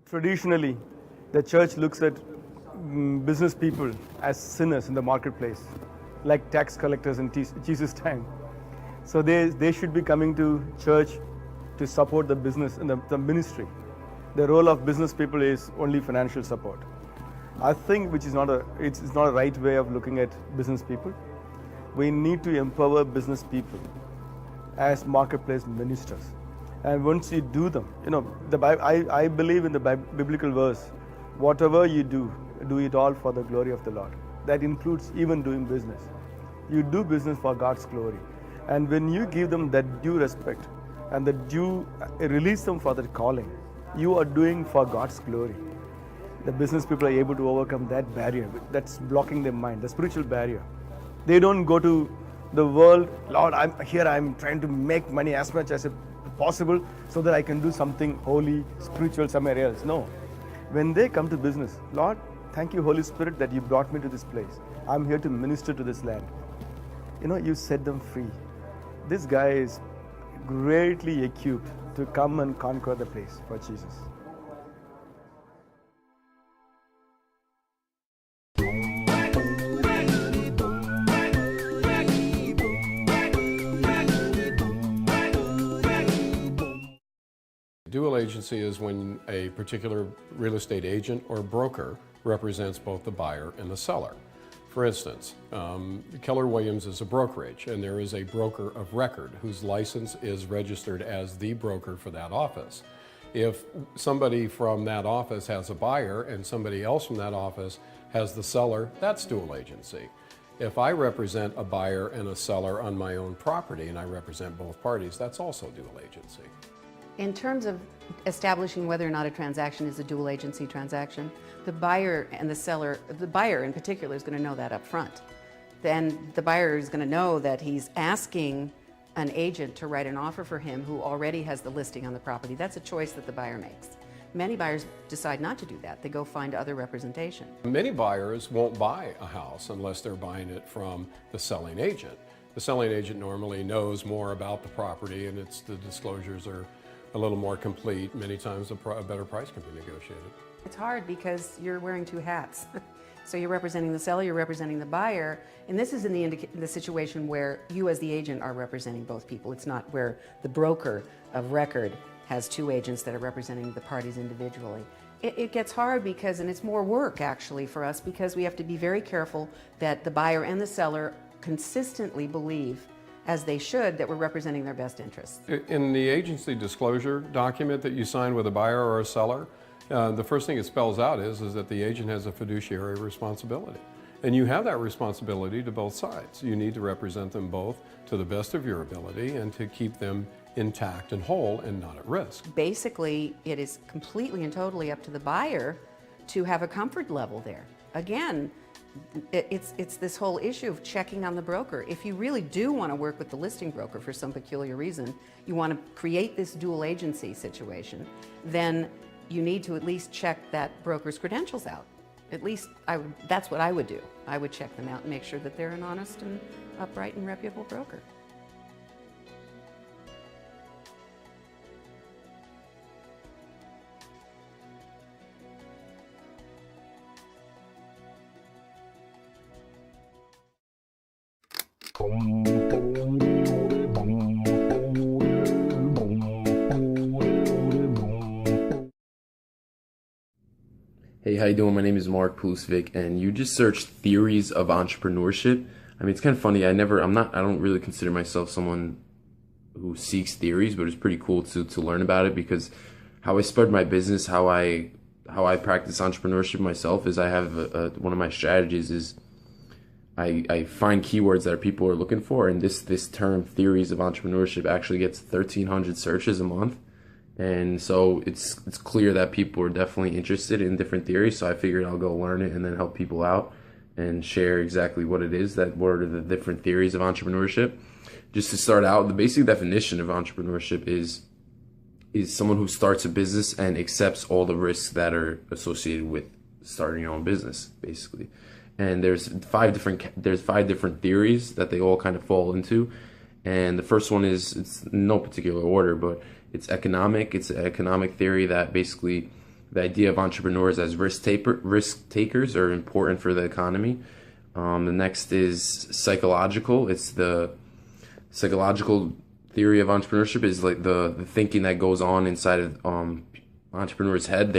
Traditionally, the church looks at business people as sinners in the marketplace, like tax collectors in Jesus' time. So they should be coming to church to support the business and the ministry. The role of business people is only financial support. I think it's not a right way of looking at business people. We need to empower business people as marketplace ministers. And once you do them, I believe in the biblical verse, whatever you do, do it all for the glory of the Lord. That includes even doing business. You do business for God's glory. And when you give them that due respect and the due release them for their calling, you are doing for God's glory. The business people are able to overcome that barrier that's blocking their mind, the spiritual barrier. They don't go to the world, Lord, I'm trying to make money as much as possible so that I can do something holy, spiritual somewhere else. No. When they come to business, Lord, thank you, Holy Spirit, that you brought me to this place. I'm here to minister to this land. You set them free. This guy is greatly equipped to come and conquer the place for Jesus. Dual agency is when a particular real estate agent or broker represents both the buyer and the seller. For instance, Keller Williams is a brokerage, and there is a broker of record whose license is registered as the broker for that office. If somebody from that office has a buyer and somebody else from that office has the seller, that's dual agency. If I represent a buyer and a seller on my own property and I represent both parties, that's also dual agency. In terms of establishing whether or not a transaction is a dual agency transaction, the buyer and the seller, the buyer in particular, is going to know that up front. Then the buyer is going to know that he's asking an agent to write an offer for him who already has the listing on the property. That's a choice that the buyer makes. Many buyers decide not to do that. They go find other representation. Many buyers won't buy a house unless they're buying it from the selling agent. The selling agent normally knows more about the property, and the disclosures are a little more complete. Many times a better price can be negotiated. It's hard because you're wearing two hats. So you're representing the seller, you're representing the buyer, and this is in the situation where you as the agent are representing both people. It's not where the broker of record has two agents that are representing the parties individually. It gets hard because, and it's more work actually for us, because we have to be very careful that the buyer and the seller consistently believe, as they should, that we're representing their best interests. In the agency disclosure document that you sign with a buyer or a seller, the first thing it spells out is that the agent has a fiduciary responsibility. And you have that responsibility to both sides. You need to represent them both to the best of your ability and to keep them intact and whole and not at risk. Basically, it is completely and totally up to the buyer to have a comfort level there. Again, it's this whole issue of checking on the broker. If you really do want to work with the listing broker for some peculiar reason, you want to create this dual agency situation, then you need to at least check that broker's credentials out. At least that's what I would do. I would check them out and make sure that they're an honest and upright and reputable broker. Hey, how you doing? My name is Mark Pulsvik, and you just searched theories of entrepreneurship. I mean, it's kind of funny. I don't really consider myself someone who seeks theories, but it's pretty cool to learn about it, because how I spread my business, how I practice entrepreneurship myself is I have one of my strategies is I find keywords that people are looking for, and this term theories of entrepreneurship actually gets 1,300 searches a month. And so it's clear that people are definitely interested in different theories. So I figured I'll go learn it and then help people out and share exactly what it is, what are the different theories of entrepreneurship. Just to start out, the basic definition of entrepreneurship is someone who starts a business and accepts all the risks that are associated with starting your own business, basically. And there's five different theories that they all kind of fall into. And the first one is, it's in no particular order, but it's economic. It's an economic theory that basically the idea of entrepreneurs as risk takers are important for the economy. The next is psychological. It's the psychological theory of entrepreneurship is like the thinking that goes on inside of entrepreneur's head.